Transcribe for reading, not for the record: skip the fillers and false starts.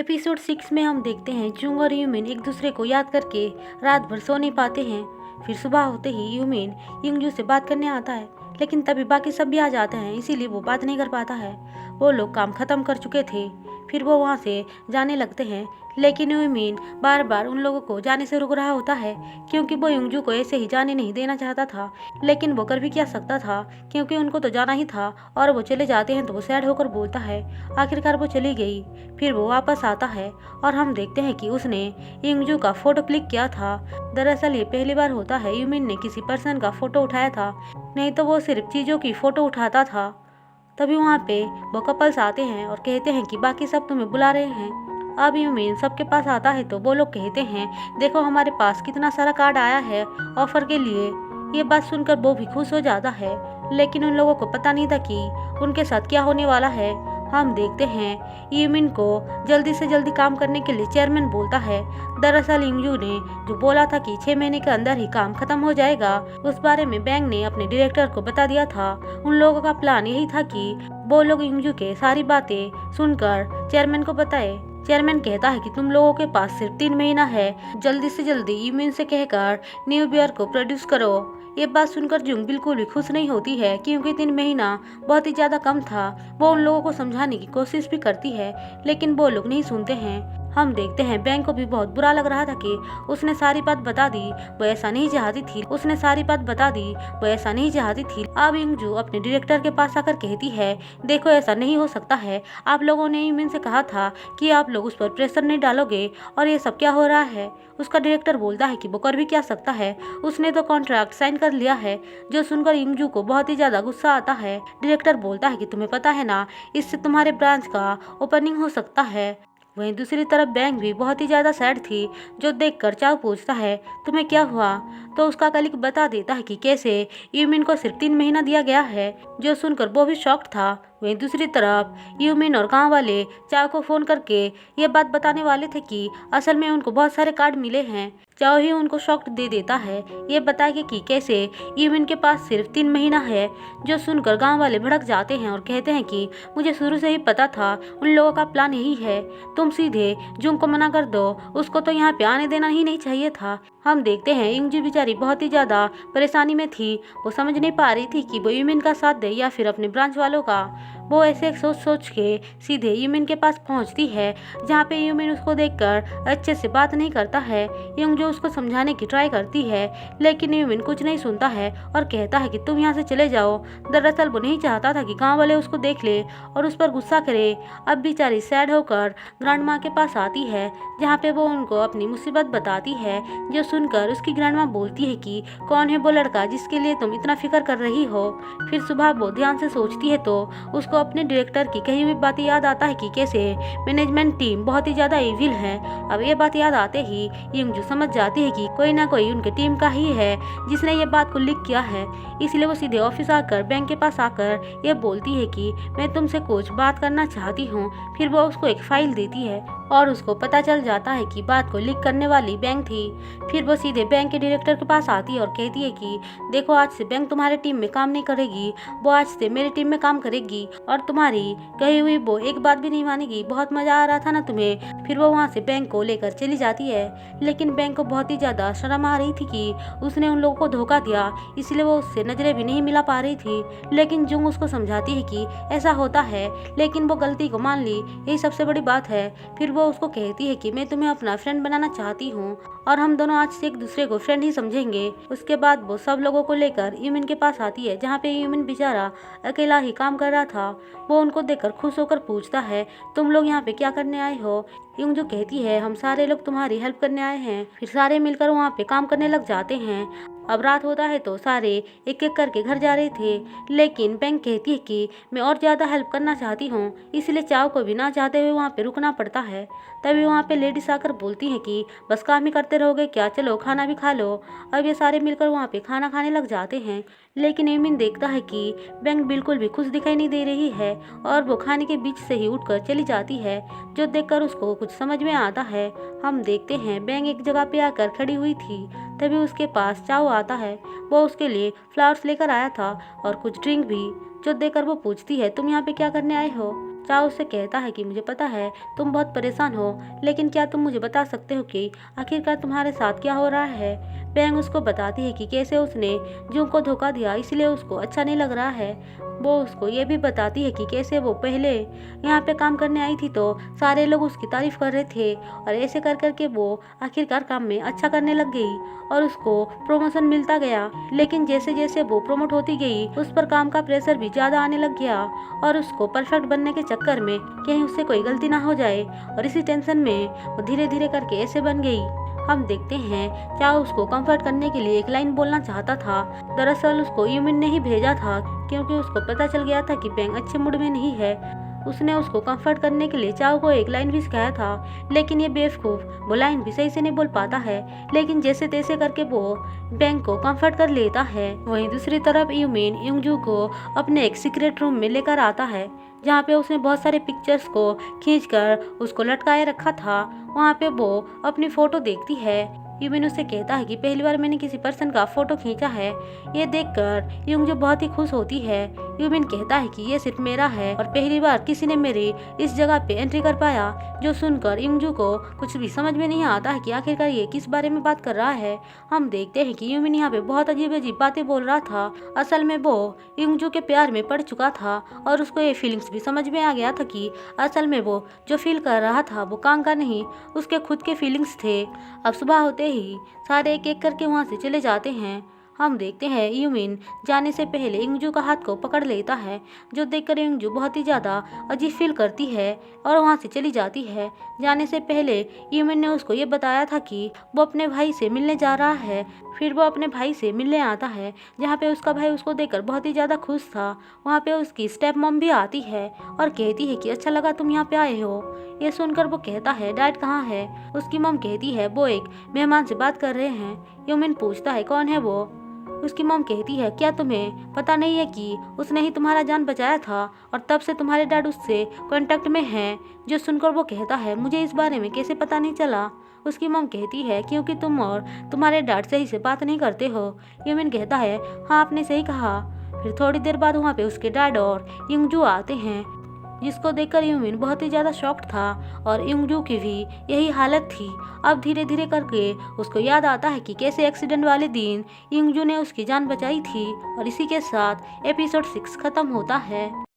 Episode 6 में हम देखते हैं जुंग और यूमिन एक दूसरे को याद करके रात भर सो नहीं पाते हैं। फिर सुबह होते ही यूमिन युंगजू से बात करने आता है, लेकिन तभी बाकी सब भी आ जाते हैं, इसीलिए वो बात नहीं कर पाता है। वो लोग काम खत्म कर चुके थे। फिर वो वहाँ से जाने लगते हैं, लेकिन यूमिन बार बार उन लोगों को जाने से रुक रहा होता है, क्योंकि वो युंगजू को ऐसे ही जाने नहीं देना चाहता था। लेकिन वो कर भी क्या सकता था, क्योंकि उनको तो जाना ही था। और वो चले जाते हैं तो वो सैड होकर बोलता है, आखिरकार वो चली गई। फिर वो वापस आता है और हम देखते हैं कि उसने युंगजू का फोटो क्लिक किया था। दरअसल ये पहली बार होता है यूमिन ने किसी पर्सन का फोटो उठाया था, नहीं तो वो सिर्फ चीज़ों की फोटो उठाता था। तभी वहाँ पे वो कपल्स आते हैं और कहते हैं कि बाकी सब तुम्हें बुला रहे हैं। अब यूमिन सबके पास आता है तो वो लोग कहते हैं, देखो हमारे पास कितना सारा कार्ड आया है ऑफर के लिए। ये बात सुनकर वो भी खुश हो जाता है, लेकिन उन लोगों को पता नहीं था कि उनके साथ क्या होने वाला है। हम देखते हैं यूमिन को जल्दी से जल्दी काम करने के लिए चेयरमैन बोलता है। दरअसल युंगजू ने जो बोला था कि 6 महीने के अंदर ही काम खत्म हो जाएगा, उस बारे में बैंक ने अपने डायरेक्टर को बता दिया था। उन लोगों का प्लान यही था कि वो लोग युंगजू के सारी बातें सुनकर चेयरमैन को बताए। चेयरमैन कहता है कि तुम लोगों के पास सिर्फ 3 महीना है, जल्दी से जल्दी यूमिन से कहकर न्यू बियर को प्रोड्यूस करो। ये बात सुनकर जुंग बिल्कुल भी खुश नहीं होती है, क्योंकि 3 महीना बहुत ही ज्यादा कम था। वो उन लोगों को समझाने की कोशिश भी करती है, लेकिन वो लोग नहीं सुनते हैं। हम देखते हैं बैंक को भी बहुत बुरा लग रहा था कि उसने सारी बात बता दी, वो ऐसा नहीं चाहती थी। उसने सारी बात बता दी, वो ऐसा नहीं चाहती थी। अब युंगजू अपने डायरेक्टर के पास आकर कहती है, देखो ऐसा नहीं हो सकता है। आप लोगों ने यूमिन से कहा था कि आप लोग उस पर प्रेशर नहीं डालोगे, और ये सब क्या हो रहा है। उसका डायरेक्टर बोलता है कि वो कर भी क्या सकता है, उसने तो कॉन्ट्रैक्ट साइन कर लिया है। जो सुनकर युंगजू को बहुत ही ज्यादा गुस्सा आता है। डायरेक्टर बोलता है कि तुम्हें पता है ना, इससे तुम्हारे ब्रांच का ओपनिंग हो सकता है। वहीं दूसरी तरफ बैंक भी बहुत ही ज्यादा सैड थी। जो देखकर चाव पूछता है, तुम्हें क्या हुआ, तो उसका कलीग बता देता है कि कैसे यूमिन को सिर्फ 3 महीना दिया गया है। जो सुनकर वो भी शॉक्ड था। वहीं दूसरी तरफ यूमिन और गांव वाले चाव को फोन करके ये बात बताने वाले थे कि असल में उनको बहुत सारे कार्ड मिले हैं। चाव ही उनको शॉक्ड दे देता है, ये बता के कि कैसे यूमिन के पास सिर्फ 3 महीना है। जो सुनकर गांव वाले भड़क जाते हैं और कहते हैं कि मुझे शुरू से ही पता था, उन लोगों का प्लान यही है। तुम सीधे जुंग को मना कर दो, उसको तो यहाँ पे आने देना ही नहीं चाहिए था। हम देखते हैं युंगजू बेचारी बहुत ही ज्यादा परेशानी में थी। वो समझ नहीं पा रही थी कि वो यूमिन का साथ दे या फिर अपने ब्रांच वालों का। वो ऐसे सोच सोच के सीधे यूमिन के पास पहुंचती है, जहाँ पे यूमिन उसको देखकर अच्छे से बात नहीं करता है। युंगजू उसको समझाने की ट्राई करती है, लेकिन यूमिन कुछ नहीं सुनता है और कहता है कि तुम यहाँ से चले जाओ। दरअसल वो नहीं चाहता था कि गाँव वाले उसको देख ले और उस पर गुस्सा करे। अब बेचारी सैड होकर ग्रैंड माँ के पास आती है, जहाँ पे वो उनको अपनी मुसीबत बताती है। जो सुनकर उसकी ग्रैंड माँ बोलती है कि कौन है वो लड़का जिसके लिए तुम इतना फिक्र कर रही हो। फिर सुबह वो ध्यान से सोचती है तो उसको अपने डायरेक्टर की कही हुई बातें याद आता है कि कैसे मैनेजमेंट टीम बहुत ही ज्यादा इविल है। अब ये बात याद आते ही युंगजू समझ जाती है कि कोई ना कोई उनके टीम का ही है जिसने ये बात को लीक किया है। इसलिए वो सीधे ऑफिस आकर बैंक के पास आकर ये बोलती है कि मैं तुमसे कुछ बात करना चाहती हूँ। फिर वो उसको एक फाइल देती है और उसको पता चल जाता है कि बात को लीक करने वाली बैंक थी। फिर वो सीधे बैंक के डायरेक्टर के पास आती है और कहती है कि देखो आज से बैंक तुम्हारे टीम में काम नहीं करेगी, वो आज से मेरी टीम में काम करेगी और तुम्हारी कही हुई वो एक बात भी नहीं मानेगी। बहुत मजा आ रहा था ना तुम्हें। फिर वो वहाँ से बैंक को लेकर चली जाती है, लेकिन बैंक को बहुत ही ज्यादा शर्म आ रही थी कि उसने उन लोगों को धोखा दिया, इसलिए वो उससे नजरें भी नहीं मिला पा रही थी। लेकिन जुंग उसको समझाती है कि ऐसा होता है, लेकिन वो गलती को मान ली, यही सबसे बड़ी बात है। फिर वो उसको कहती है कि मैं तुम्हें अपना फ्रेंड बनाना चाहती हूँ और हम दोनों आज से एक दूसरे को फ्रेंड ही समझेंगे। उसके बाद वो सब लोगों को लेकर यूमिन के पास आती है, जहाँ पे यूमिन बेचारा अकेला ही काम कर रहा था। वो उनको देखकर खुश होकर पूछता है, तुम लोग यहाँ पे क्या करने आए हो। युंगजू कहती है, हम सारे लोग तुम्हारी हेल्प करने आए हैं। फिर सारे मिलकर वहाँ पे काम करने लग जाते हैं। अब रात होता है तो सारे एक एक करके घर जा रहे थे, लेकिन बैंक कहती है कि मैं और ज्यादा हेल्प करना चाहती हूँ, इसलिए चाव को भी ना चाहते हुए वहाँ पे रुकना पड़ता है। तभी वहाँ पे लेडीज आकर बोलती हैं कि बस काम ही करते रहोगे क्या, चलो खाना भी खा लो। अब ये सारे मिलकर वहाँ पे खाना खाने लग जाते हैं, लेकिन यूमिन देखता है कि बैंक बिल्कुल भी खुश दिखाई नहीं दे रही है और वो खाने के बीच से ही उठकर चली जाती है। जो देखकर उसको कुछ समझ में आता है। हम देखते हैं बैंक एक जगह पे आकर खड़ी हुई थी। तभी उसके पास चाव आता है। वो उसके लिए फ्लावर्स लेकर आया था और कुछ ड्रिंक भी। जो देखकर वो पूछती है, तुम यहाँ पे क्या करने आए हो। चाओ उससे कहता है कि मुझे पता है तुम बहुत परेशान हो, लेकिन क्या तुम मुझे बता सकते हो कि आखिरकार तुम्हारे साथ क्या हो रहा है। बैंग उसको बताती है कि कैसे उसने जूंग को धोखा दिया, इसलिए उसको अच्छा नहीं लग रहा है। वो उसको ये भी बताती है कि कैसे वो पहले यहाँ पे काम करने आई थी तो सारे लोग उसकी तारीफ कर रहे थे, और ऐसे कर करके वो आखिरकार काम में अच्छा करने लग गई और उसको प्रमोशन मिलता गया। लेकिन जैसे जैसे वो प्रमोट होती गई उस पर काम का प्रेशर भी ज़्यादा आने लग गया, और उसको परफेक्ट बनने के चक्कर में कहीं उससे कोई गलती ना हो जाए, और इसी टेंशन में वो धीरे धीरे करके ऐसे बन गई। हम देखते हैं चाओ उसको कंफर्ट करने के लिए एक लाइन बोलना चाहता था। दरअसल उसको यूमिन ने ही भेजा था, क्योंकि उसको पता चल गया था कि बैंग अच्छे मूड में नहीं है। उसने उसको कंफर्ट करने के लिए चाओ को एक लाइन भी सिखाया था, लेकिन ये बेवकूफ़ वो लाइन भी सही से नहीं बोल पाता है। लेकिन जैसे तैसे करके वो बैंग को कंफर्ट कर लेता है। वहीं दूसरी तरफ यूमिन युंगजू को अपने एक सीक्रेट रूम में लेकर आता है, जहाँ पे उसने बहुत सारे पिक्चर्स को खींचकर उसको लटकाए रखा था। वहाँ पे वो अपनी फ़ोटो देखती है। यूमिन उससे कहता है कि पहली बार मैंने किसी पर्सन का फ़ोटो खींचा है। ये देखकर युंगजू बहुत ही खुश होती है। यूमिन कहता है कि ये सिर्फ मेरा है और पहली बार किसी ने मेरी इस जगह पे एंट्री कर पाया। जो सुनकर युंगजू को कुछ भी समझ में नहीं आता है कि आखिरकार ये किस बारे में बात कर रहा है। हम देखते हैं कि यूमिन यहाँ पे बहुत अजीब अजीब बातें बोल रहा था। असल में वो युंगजू के प्यार में पड़ चुका था, और उसको ये फीलिंग्स भी समझ में आ गया था कि असल में वो जो फील कर रहा था वो कांग का नहीं, उसके खुद के फीलिंग्स थे। अब सुबह होते ही सारे एक एक करके वहाँ से चले जाते हैं। हम देखते हैं यूमिन जाने से पहले इंगजू का हाथ को पकड़ लेता है, जो देखकर इंगजू बहुत ही ज़्यादा अजीब फील करती है और वहाँ से चली जाती है। जाने से पहले यूमिन ने उसको ये बताया था कि वो अपने भाई से मिलने जा रहा है। फिर वो अपने भाई से मिलने आता है, जहाँ पे उसका भाई उसको देखकर बहुत ही ज़्यादा खुश था। वहाँ पे उसकी स्टेप मॉम भी आती है और कहती है कि अच्छा लगा तुम यहाँ पे आए हो। ये सुनकर वो कहता है डैड कहाँ है। उसकी मॉम कहती है वो एक मेहमान से बात कर रहे हैं। यूमिन पूछता है कौन है वो। उसकी मॉम कहती है क्या तुम्हें पता नहीं है कि उसने ही तुम्हारा जान बचाया था और तब से तुम्हारे डैड उससे कांटेक्ट में हैं। जो सुनकर वो कहता है मुझे इस बारे में कैसे पता नहीं चला। उसकी मॉम कहती है क्योंकि तुम और तुम्हारे डैड सही से बात नहीं करते हो। यूमिन कहता है हाँ आपने सही कहा। फिर थोड़ी देर बाद वहाँ पे उसके डैड और युंगजू आते हैं, जिसको देखकर यूमिन बहुत ही ज़्यादा शॉक्ड था और युंगजू की भी यही हालत थी। अब धीरे धीरे करके उसको याद आता है कि कैसे एक्सीडेंट वाले दिन युंगजू ने उसकी जान बचाई थी। और इसी के साथ एपिसोड 6 खत्म होता है।